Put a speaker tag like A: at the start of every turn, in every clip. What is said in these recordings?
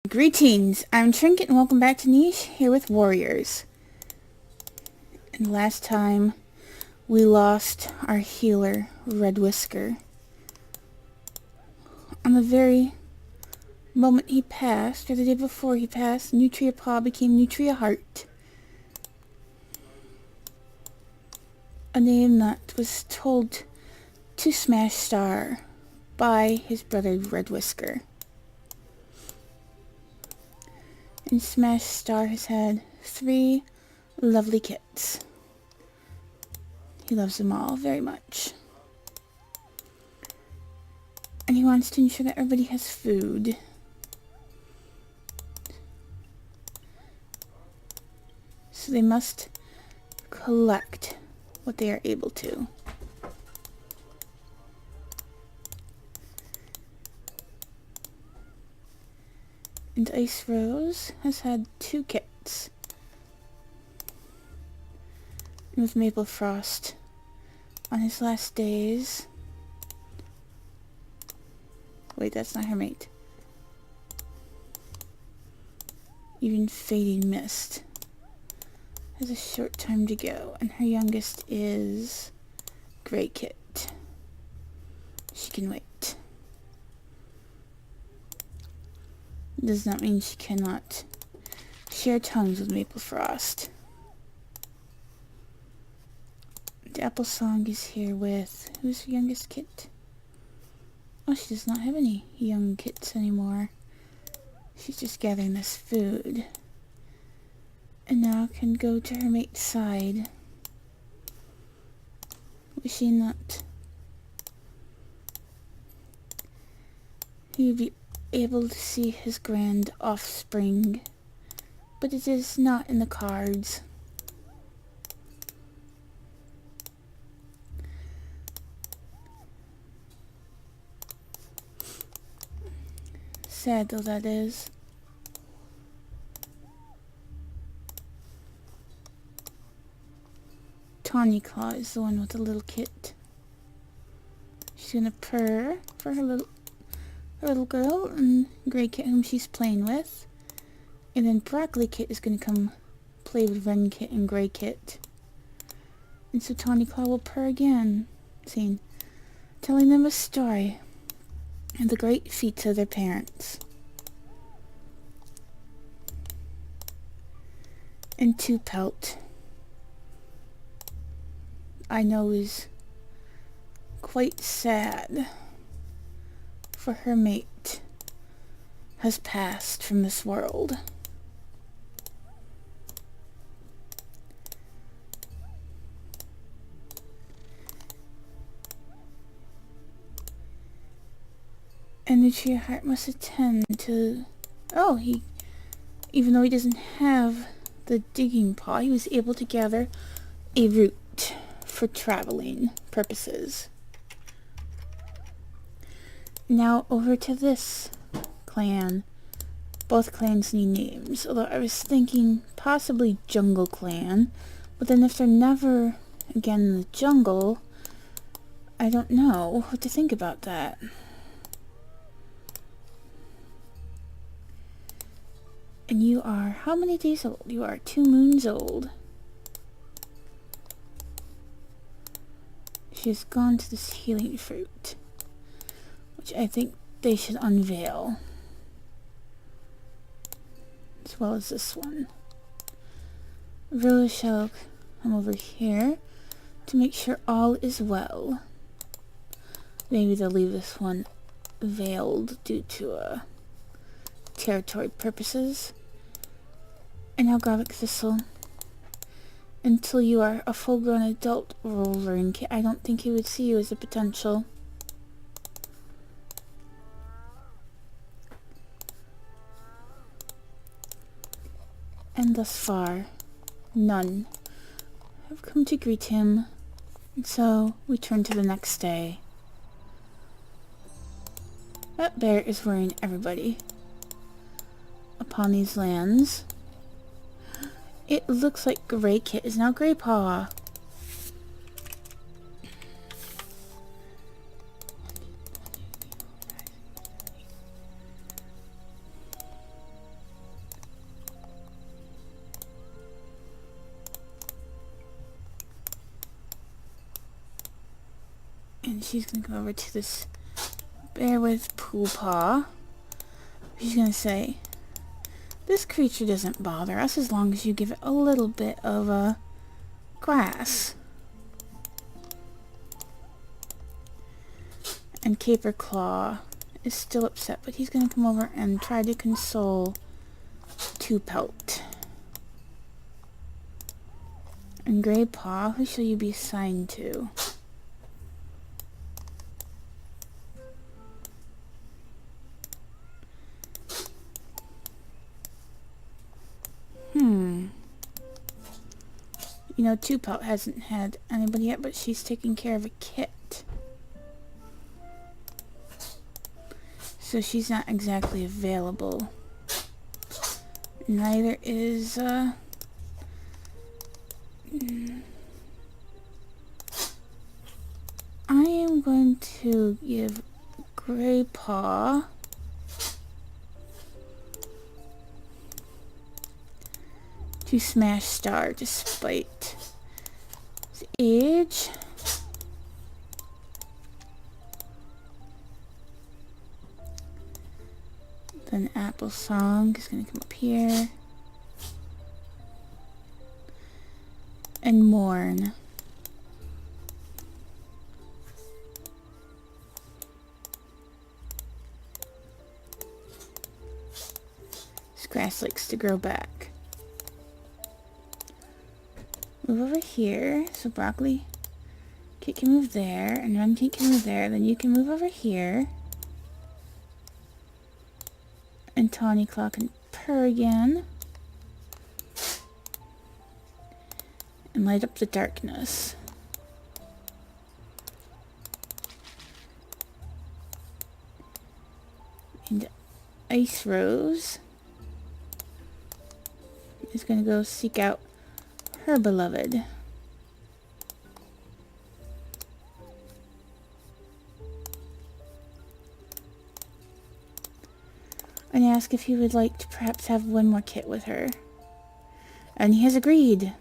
A: Greetings, I'm Trinket and welcome back to Niche here with Warriors. And last time we lost our healer, Red Whisker. On the very moment he passed, or the day before he passed, Nutria Paw became Nutria Heart. A name that was told to Smash Star by his brother Red Whisker. And Smash Star has had 3 lovely kits. He loves them all very much. And he wants to ensure that everybody has food. So they must collect what they are able to. And Ice Rose has had 2 kits. And with Maple Frost on his last days... Wait, that's not her mate. Even Fading Mist has a short time to go, and her youngest is Grey Kit. She can wait. Does not mean she cannot share tongues with Maple Frost. The Applesong is here with... Who's her youngest kit? Oh, she does not have any young kits anymore. She's just gathering this food. And now can go to her mate's side. Wishing that he would be able to see his grand offspring, but it is not in the cards. Sad though that is. Tawny Claw is the one with the little kit. She's gonna purr for her little girl and Grey Kit whom she's playing with. And then Broccoli Kit is going to come play with Ren Kit and Grey Kit. And so Tawny Claw will purr again, telling them a story of the great feats of their parents. And Two Pelt, I know, is quite sad, for her mate has passed from this world. And Nutria Heart must attend to... Oh, even though he doesn't have the digging paw, he was able to gather a root for traveling purposes. Now over to this clan. Both clans need names, although I was thinking possibly Jungle Clan, but then if they're never again in the jungle, I don't know what to think about that. And you are how many days old? You are 2 moons old. She has gone to this healing fruit, which I think they should unveil, as well as this one. Rilla shall come over here to make sure all is well. Maybe they'll leave this one veiled due to territory purposes. And now Garlic Thistle, until you are a full-grown adult Wolverine Kit, I don't think he would see you as a potential. And thus far, none have come to greet him, and so we turn to the next day. That bear is worrying everybody upon these lands. It looks like Grey Kit is now Grey Paw. And she's gonna go over to this bear with Pool Paw. She's gonna say, this creature doesn't bother us as long as you give it a little bit of grass. And Caper Claw is still upset, but he's gonna come over and try to console Two Pelt. And Grey Paw, who shall you be assigned to? You know, Two Pelt hasn't had anybody yet, but she's taking care of a kit. So she's not exactly available. Neither is, I am going to give Grey Paw to Smash Star despite his age. Then Applesong is going to come up here. And Mourn. This grass likes to grow back. Move over here, so Broccoli Kit can move there, and Run Kit can move there, then you can move over here. And Tawny Claw can purr again. And light up the darkness. And Ice Rose is going to go seek out her beloved. And ask if he would like to perhaps have one more kit with her. And he has agreed.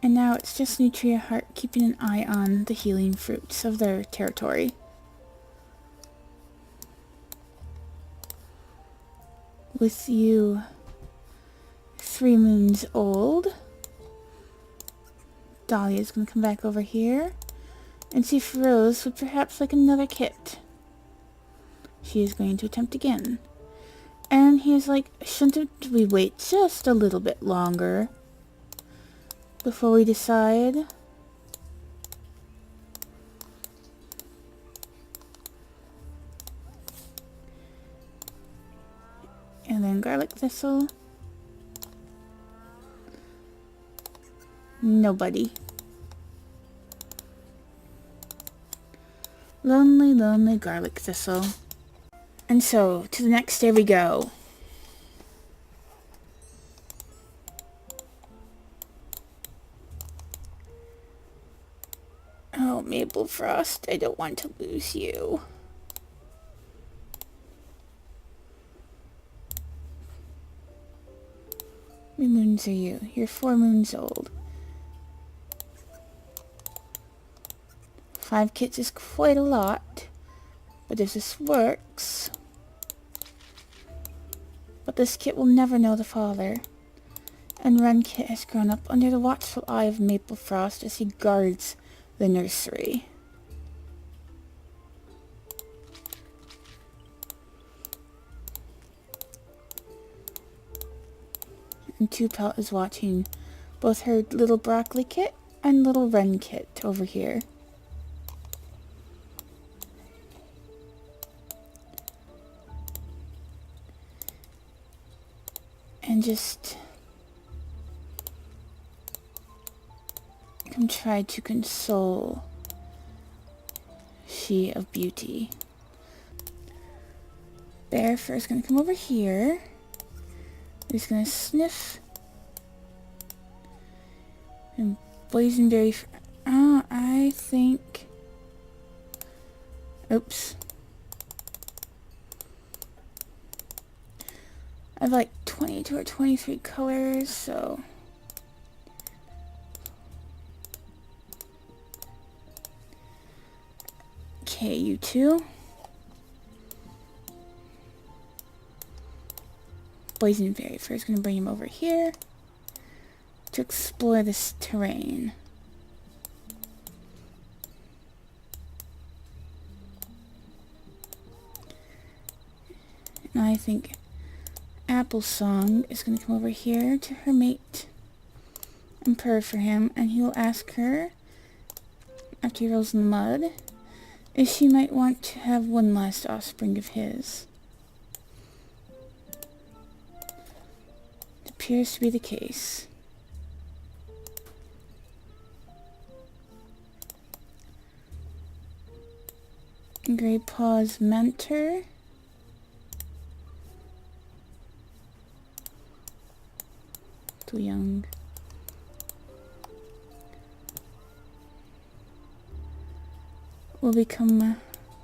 A: And now it's just Nutria Heart keeping an eye on the healing fruits of their territory. With you 3 moons old, Dahlia's going to come back over here and see if Rose would perhaps like another kit. She is going to attempt again. And he is like, shouldn't we wait just a little bit longer before we decide? And then Garlic Thistle. Nobody. Lonely, lonely Garlic Thistle. And so, to the next day we go. Oh, Maple Frost, I don't want to lose you. How many moons are you? You're 4 moons old. 5 kits is quite a lot, but if this works... But this kit will never know the father. And Run Kit has grown up under the watchful eye of Maple Frost as he guards the nursery. And Two Pelt is watching both her little Broccoli Kit and little Run Kit over here. And just come try to console She of Beauty. Bear Fur is going to come over here. He's going to sniff. And Boysenberry... Oh, I think... Oops. I have like 22 or 23 colors, so... Okay, you two. Boysenberry. First gonna bring him over here to explore this terrain. And I think Applesong is gonna come over here to her mate and purr for him, and he will ask her, after he rolls in the mud, if she might want to have one last offspring of his. It appears to be the case. Grey Paw's mentor. Too young. Will become,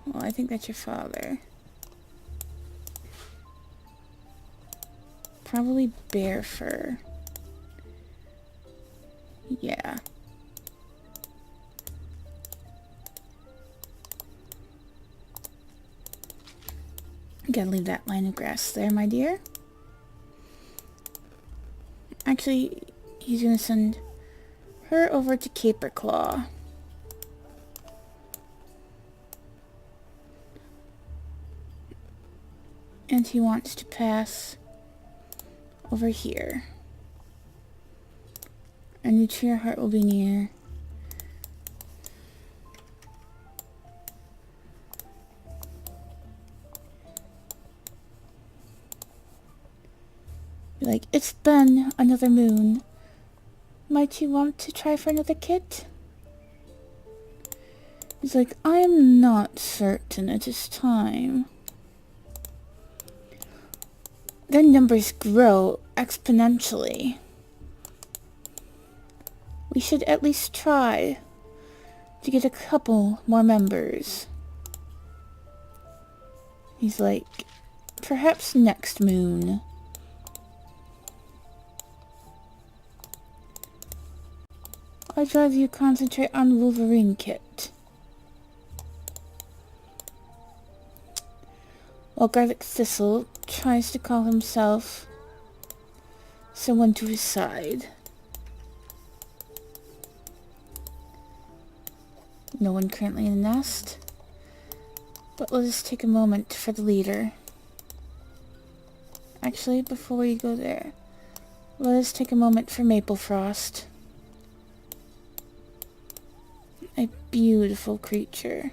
A: well, I think that's your father. Probably bear fur. Yeah. Gotta leave that line of grass there, my dear. Actually, he's gonna send her over to Caperclaw. And he wants to pass over here. And Nutria Heart will be near. Be like, it's been another moon. Might you want to try for another kit? He's like, I'm not certain at this time. Their numbers grow exponentially. We should at least try to get a couple more members. He's like, perhaps next moon. I'd rather you concentrate on Wolverine Kit. While Garlic Thistle tries to call himself someone to his side. No one currently in the nest, but let us take a moment for the leader. Actually, before we go there, let us take a moment for Maple Frost. A beautiful creature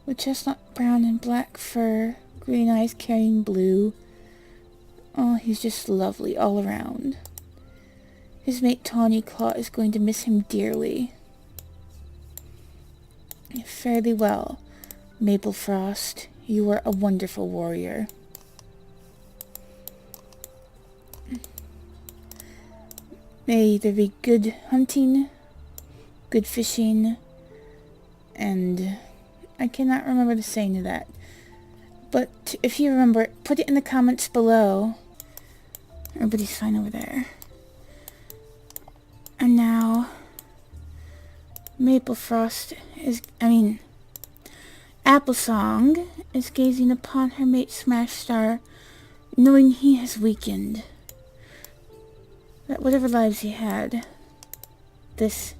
A: with chestnut brown and black fur, green eyes carrying blue. Oh, he's just lovely all around. His mate Tawny Claw is going to miss him dearly. Fare thee well, Maple Frost. You are a wonderful warrior. May there be good hunting, good fishing, and I cannot remember the saying of that. But if you remember it, put it in the comments below. Everybody's fine over there. And now, Applesong is gazing upon her mate Smash Star, knowing he has weakened. That whatever lives he had, this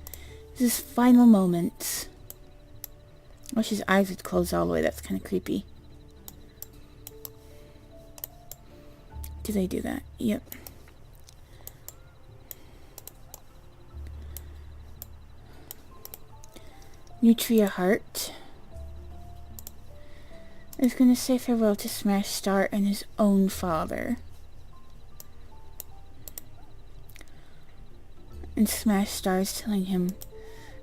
A: is his final moments. I wish his eyes would close all the way, that's kind of creepy. Do they do that? Yep. Nutria Heart is going to say farewell to Smash Star and his own father. And Smash Star is telling him,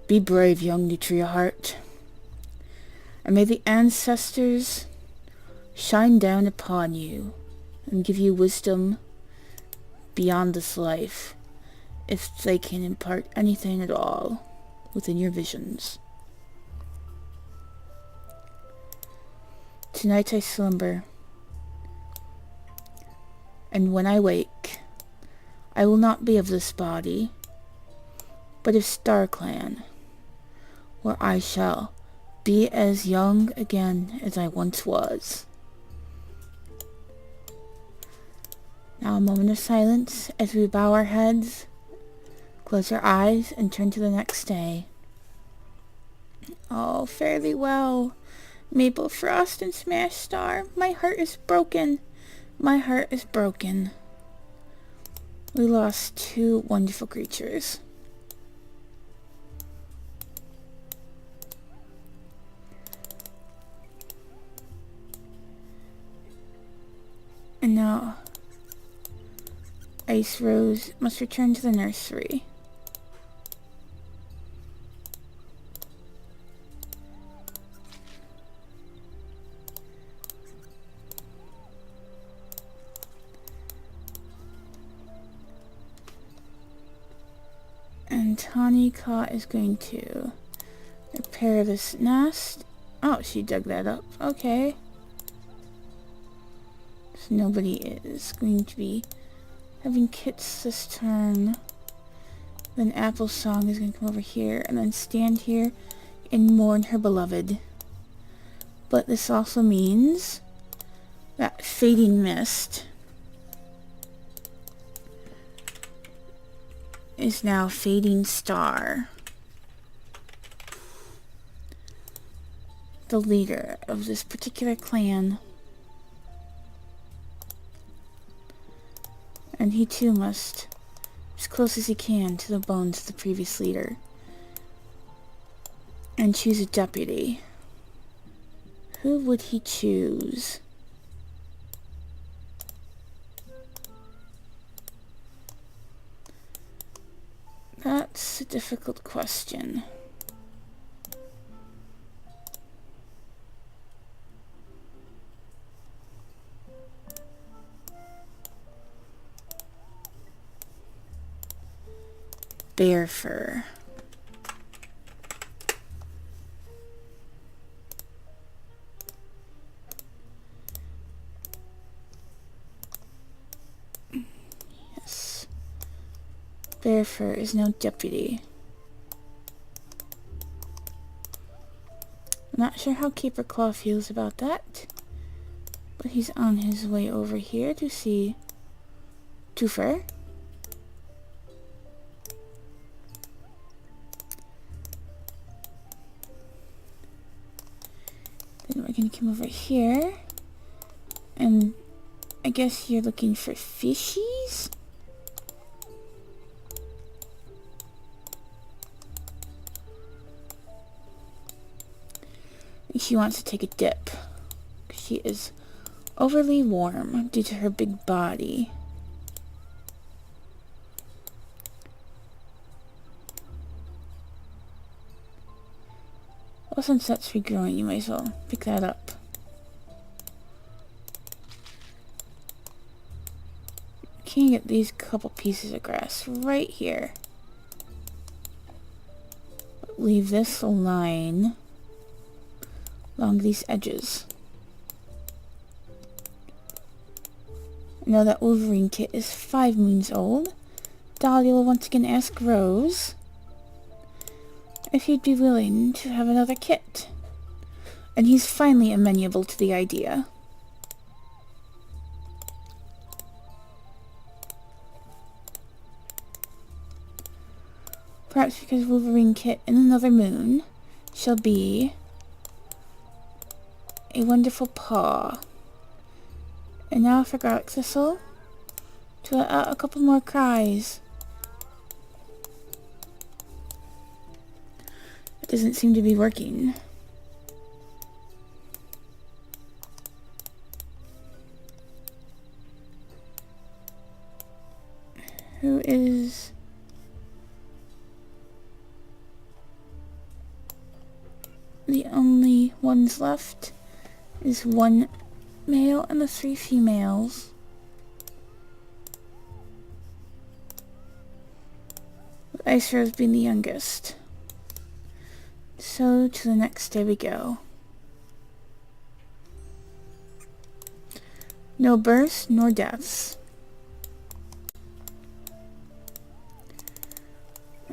A: be brave, young Nutria Heart. And may the ancestors shine down upon you and give you wisdom beyond this life, if they can impart anything at all within your visions. Tonight I slumber And when I wake, I will not be of this body, but of StarClan, where I shall be as young again as I once was. Now a moment of silence as we bow our heads, close our eyes, and turn to the next day. Oh, fare thee well, Maple Frost and Smash Star. My heart is broken. My heart is broken. We lost two wonderful creatures. And now Ice Rose must return to the nursery. And Tanika is going to repair this nest. Oh, she dug that up. Okay. So nobody is going to be having kits this turn. Then Applesong is going to come over here and then stand here and mourn her beloved. But this also means that Fading Mist is now Fading Star, the leader of this particular clan. And he too must, as close as he can, to the bones of the previous leader, and choose a deputy. Who would he choose? That's a difficult question. Bear fur. Yes. Bear fur is no deputy. I'm not sure how Keeper Claw feels about that, but he's on his way over here to see Twofer. Then we're going to come over here, and I guess you're looking for fishies? And she wants to take a dip. She is overly warm due to her big body. Well, since that's regrowing, you might as well pick that up. Can get these couple pieces of grass right here. Leave this line along these edges. Now that Wolverine Kit is 5 moons old, Dahlia will once again ask Rose if he'd be willing to have another kit. And he's finally amenable to the idea. Perhaps because Wolverine Kit in another moon shall be a wonderful paw. And now for Garlic Thistle to let out a couple more cries. It doesn't seem to be working. Who is... The only ones left is 1 male and the 3 females. With Ice Rose being the youngest. So to the next day we go. No births nor deaths.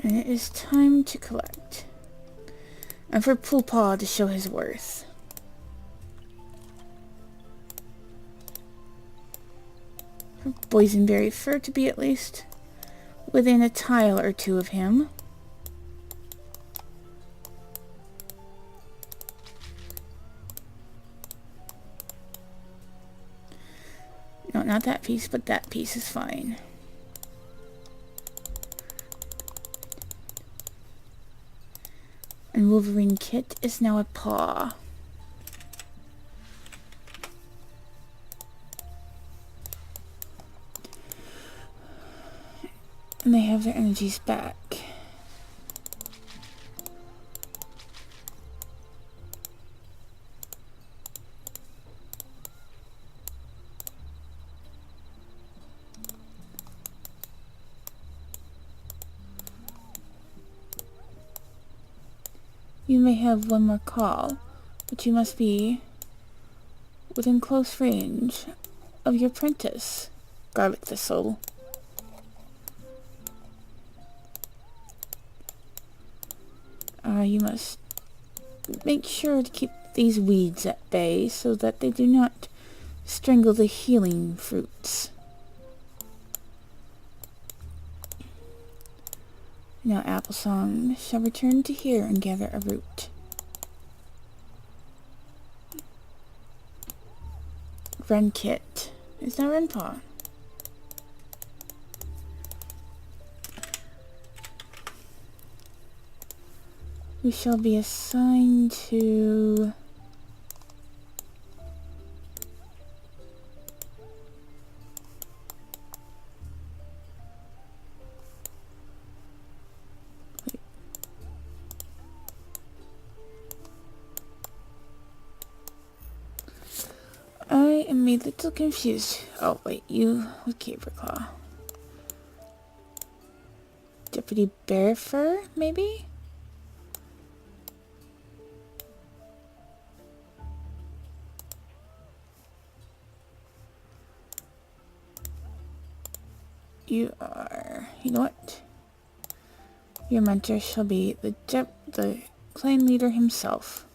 A: And it is time to collect. And for Pool Paw to show his worth. For Boysenberry Fur to be at least within a tile or two of him. No, not that piece, but that piece is fine. And Wolverine Kit is now a paw. And they have their energies back. You may have one more call, but you must be within close range of your apprentice, Garlic Thistle. You must make sure to keep these weeds at bay so that they do not strangle the healing fruits. Now Applesong shall return to here and gather a root. Wren Kit is now Wrenpaw. We shall be assigned to I am a little confused. Oh wait, you with Caperclaw. Deputy Bear Fur, maybe? You are... You know what? Your mentor shall be the clan leader himself.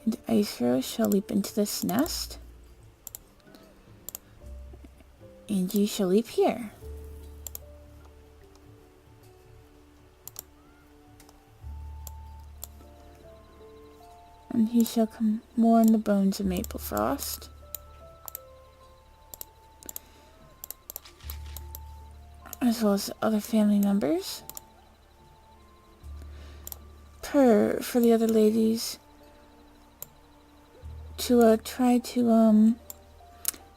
A: And Ice Rose shall leap into this nest. And you shall leap here. And he shall come more in the bones of Maple Frost. As well as other family members. Purr for the other ladies. To try to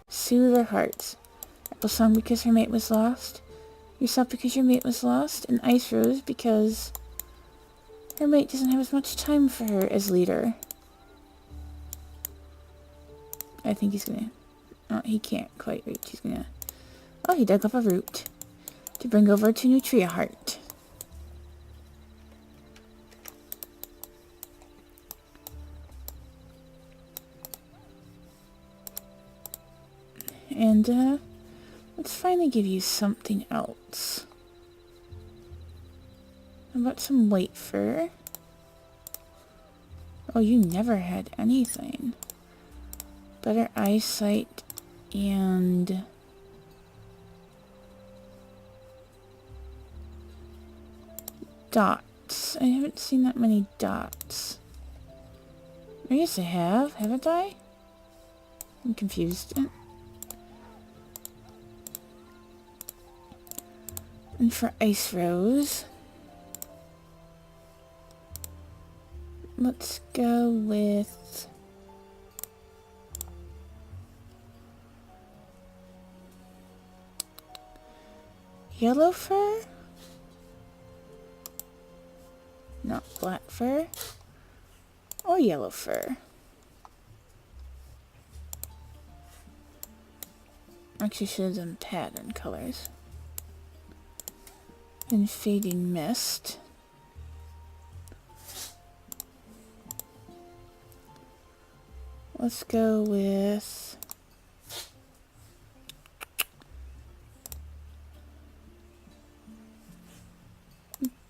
A: soothe their hearts. Applesong because her mate was lost. Yourself because your mate was lost. And Ice Rose because her mate doesn't have as much time for her as leader. I think he's gonna... Oh, he can't quite reach. He's gonna... Oh, he dug up a root to bring over to Nutria Heart. And, let's finally give you something else. How about some white fur? Oh, you never had anything. Better eyesight and... dots. I haven't seen that many dots. I guess I have. Haven't I? I'm confused. And for Ice Rose, let's go with yellow fur? Not black fur or yellow fur. Actually should have done pattern colors. And Fading Mist. Let's go with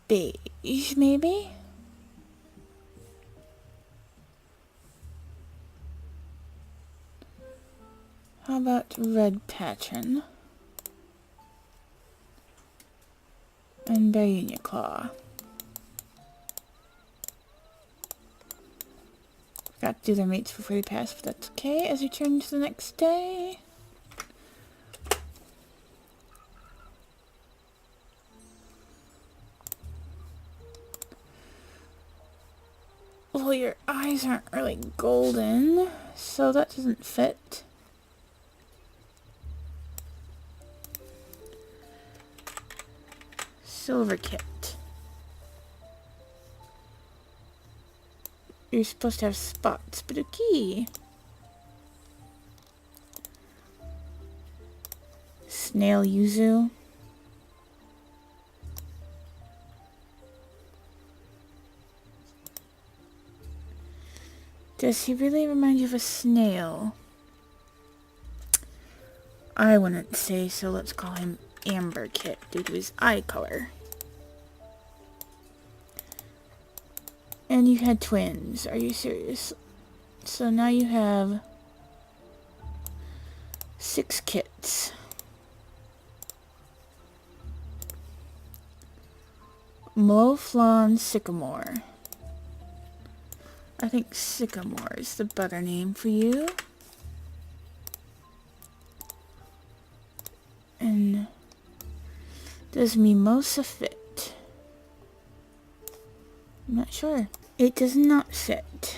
A: beige, maybe? How about red pattern? And Bear Claw. Forgot to do their mates before they pass, but that's okay as we turn to the next day. Well, your eyes aren't really golden, so that doesn't fit. Silver kit. You're supposed to have spots, but okay. Snail yuzu. Does he really remind you of a snail? I wouldn't say so. Let's call him Amber Kit due to his eye color. And you had twins. Are you serious? So now you have 6 kits. Mouflon Sycamore. I think Sycamore is the better name for you. And does Mimosa fit? I'm not sure. It does not fit.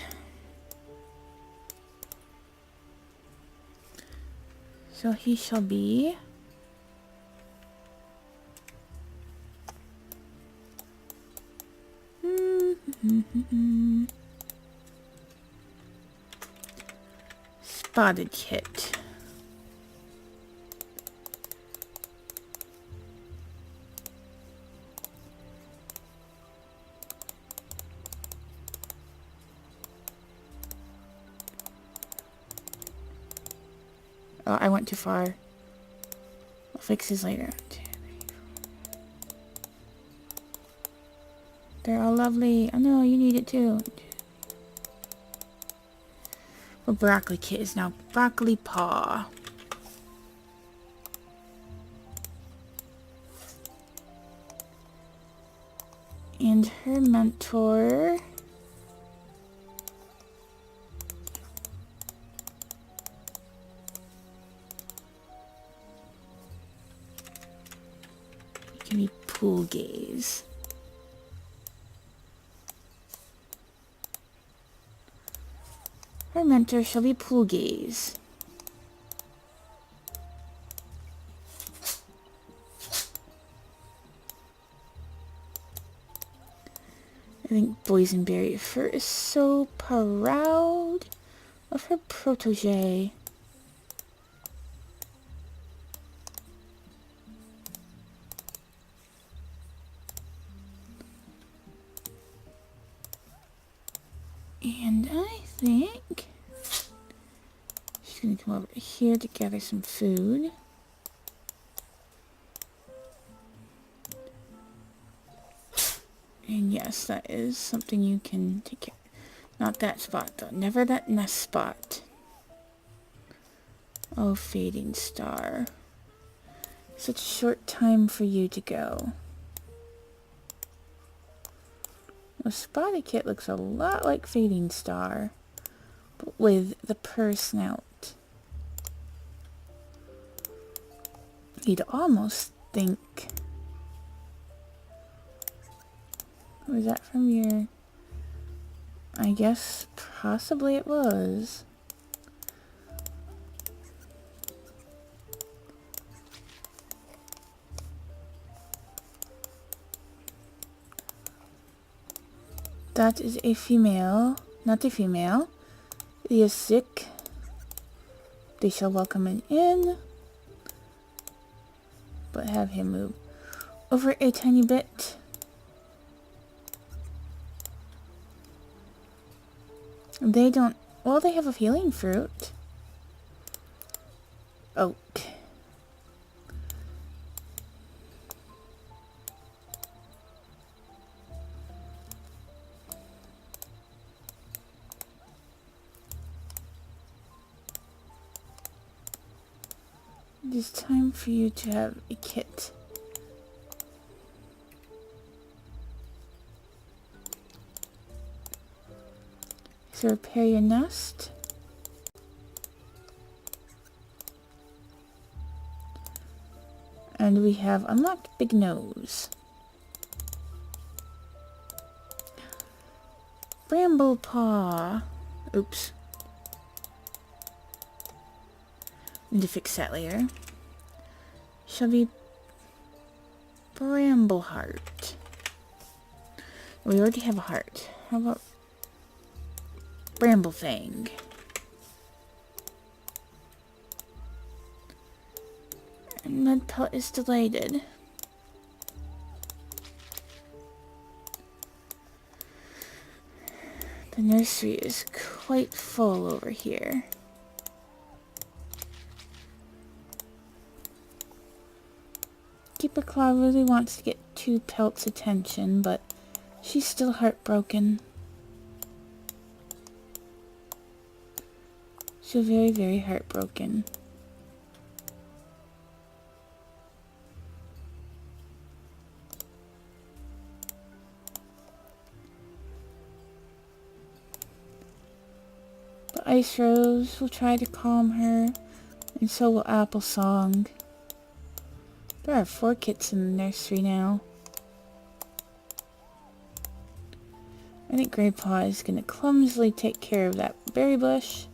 A: So he shall be Spotted Kit. Oh, I went too far. I'll fix this later. They're all lovely. I know, you need it too. Well, Broccoli Kit is now Broccoli Paw. And her mentor can be Pool Gaze. Her mentor shall be Pool Gaze. I think Boysenberry Fur is so proud of her protege. And I think she's going to come over here to gather some food. And yes, that is something you can take care of. Not that spot though. Never that nest spot. Oh, Fading Star. Such a short time for you to go. The Spotted Kit looks a lot like Fading Star, but with the purr snout. You'd almost think... Was that from your... I guess possibly it was. That is a female, not a female. He is sick. They shall welcome him in, but have him move over a tiny bit. They don't Well, they have a healing fruit. Oak. It is time for you to have a kit. So repair your nest. And we have unlocked Big Nose. Bramble Paw. Oops. Need to fix that later. Shall be Bramble Heart. We already have a heart. How about Bramble Fang? And Mudpelt is delighted. The nursery is quite full over here. Keeper Claw really wants to get 2 Pelt's attention, but she's still heartbroken. She's very, very heartbroken. But Ice Rose will try to calm her, and so will Applesong. There are 4 kits in the nursery now. I think Grandpa is going to clumsily take care of that berry bush.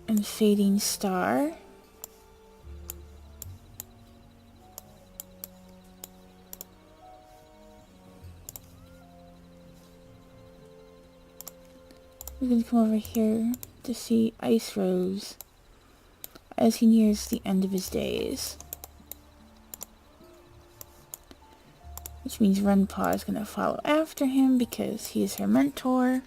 A: And Fading Star. We're going to come over here to see Ice Rose as he nears the end of his days. Which means Runpaw is going to follow after him because he is her mentor.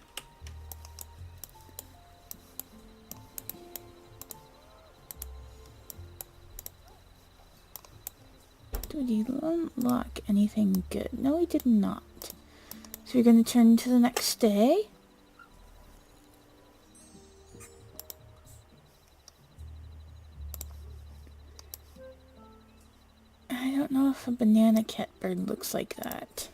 A: Did he unlock anything good? No, he did not. So we're going to turn to the next day. I don't know if a banana catbird looks like that.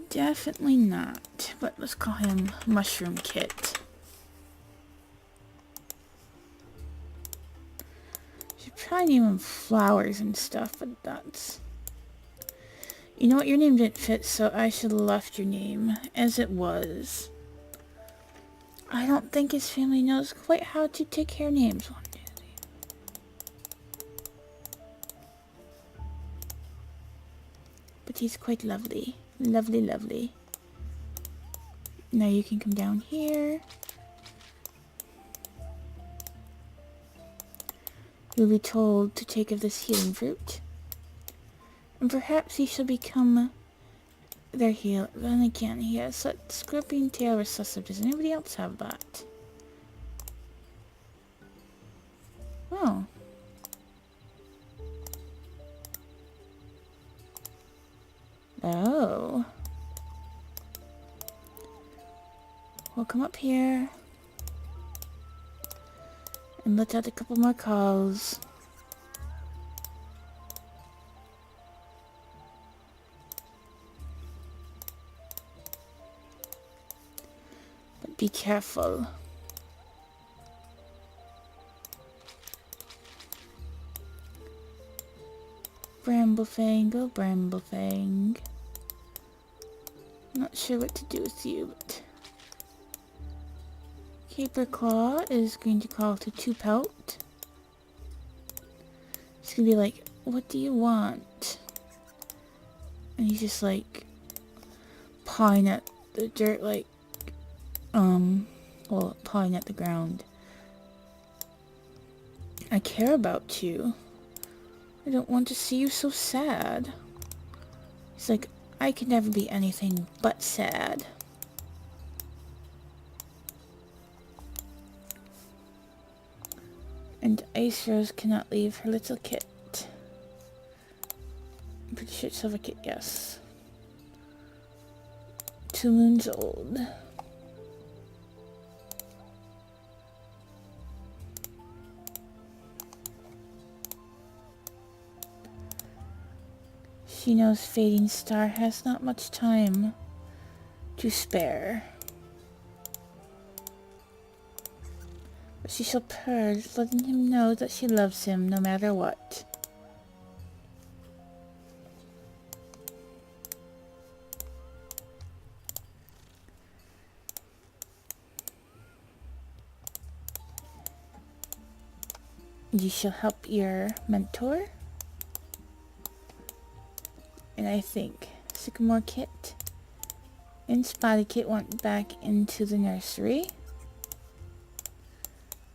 A: Definitely not. But let's call him Mushroom Kit. Should probably name him Flowers and stuff, but that's... You know what, your name didn't fit, so I should have left your name as it was. I don't think his family knows quite how to take care of names. But he's quite lovely. Lovely, lovely. Now you can come down here. You'll be told to take of this healing fruit. And perhaps he shall become their healer. Then again, he has such scorpion tail recessive. Does anybody else have that? Oh. Oh. We'll come up here. And let out a couple more calls. But be careful. Bramblefang, oh Bramblefang. Not sure what to do with you, but... Keeper Claw is going to call to 2 Pelt. He's going to be like, what do you want? And he's just like, pawing at the dirt like, well, pawing at the ground. I care about you. I don't want to see you so sad. He's like, I could never be anything but sad. And Ice Rose cannot leave her little kit. I'm pretty sure it's Silver Kit, yes. 2 moons old. She knows Fading Star has not much time to spare. But she shall purr, letting him know that she loves him no matter what. You shall help your mentor. And I think Sycamore Kit and Spotty Kit went back into the nursery.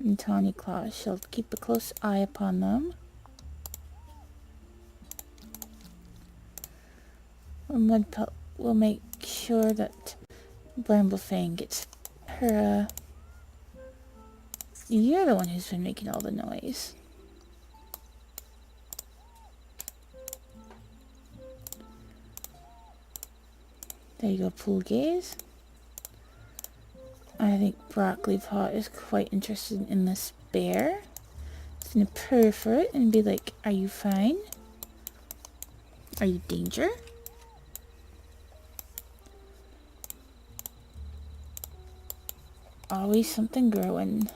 A: And Tawny Claw shall keep a close eye upon them. And Mudpelt will make sure that Bramblefang gets her, You're the one who's been making all the noise. There you go, Pool Gaze. I think Broccoli Paw is quite interested in this bear. It's gonna purr for it and be like, are you fine? Are you danger? Always something growing.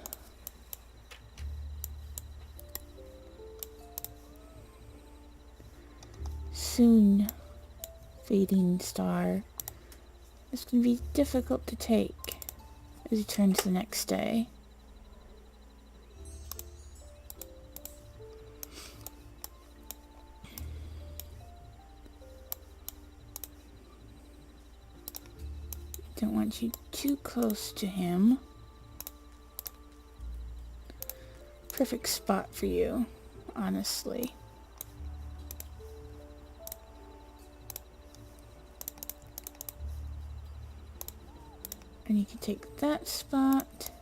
A: Soon, Fading Star. It's going to be difficult to take as he turns the next day. Don't want you too close to him. Perfect spot for you, honestly. And you can take that spot.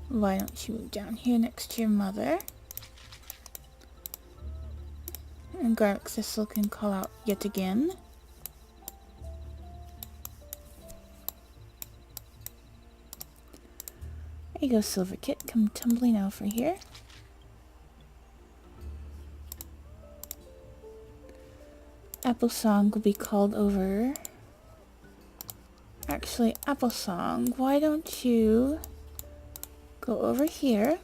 A: Why don't you move down here next to your mother? And Garlic Thistle can call out yet again. There you go, Silver Kit. Come tumbling over here. Applesong will be called over. Actually, Applesong, why don't you go over here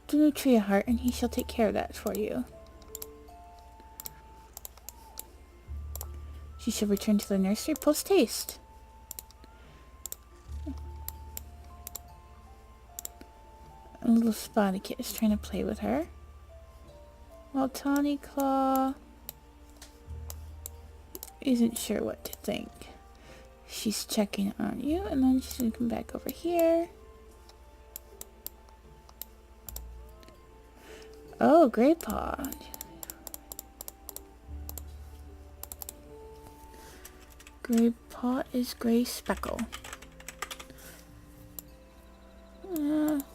A: to Nutria Heart and he shall take care of that for you. She shall return to the nursery post-haste. A little Spotty Kit is trying to play with her. While Tawny Claw isn't sure what to think. She's checking on you, and then she's going to come back over here. Oh, Grey Paw. Grey Paw is Grey Speckle.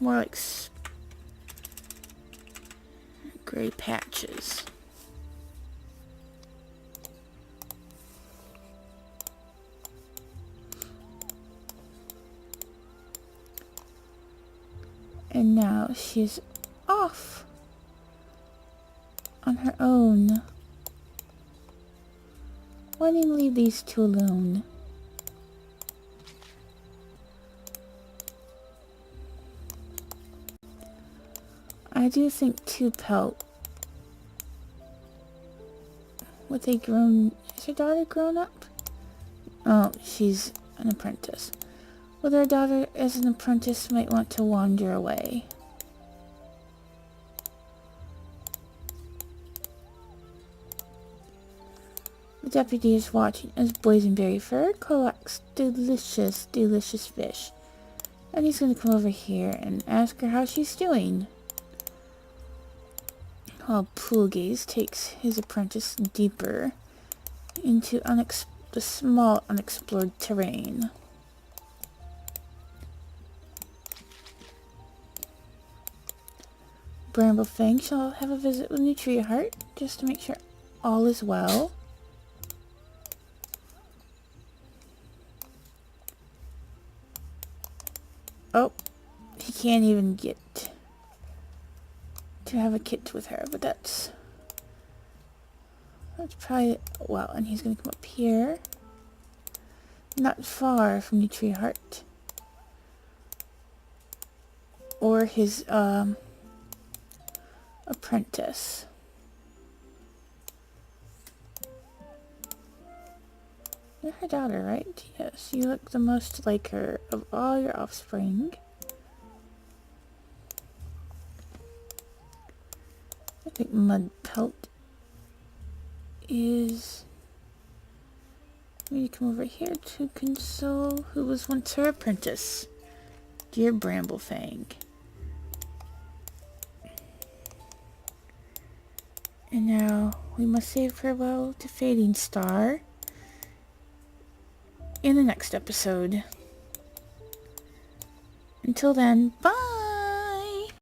A: More like Grey Patches. And now she's off on her own. Why didn't you leave these two alone? I do think Pelt, with a grown, is her daughter grown up? Oh, she's an apprentice. Well, their daughter as an apprentice might want to wander away. The deputy is watching as Boysenberry Fur collects delicious, delicious fish. And he's going to come over here and ask her how she's doing. While Poolgaze takes his apprentice deeper into the small unexplored terrain. Bramblefang shall have a visit with Nutria Heart, just to make sure all is well. Oh, he can't even get to have a kit with her, but that's probably, well, and he's gonna come up here. Not far from Nutria Heart. Or his, apprentice. You're her daughter, right? Yes, you look the most like her of all your offspring. I think Mudpelt is... Maybe come over here to console who was once her apprentice. Dear Bramblefang. And now we must say farewell to Fading Star in the next episode. Until then, bye!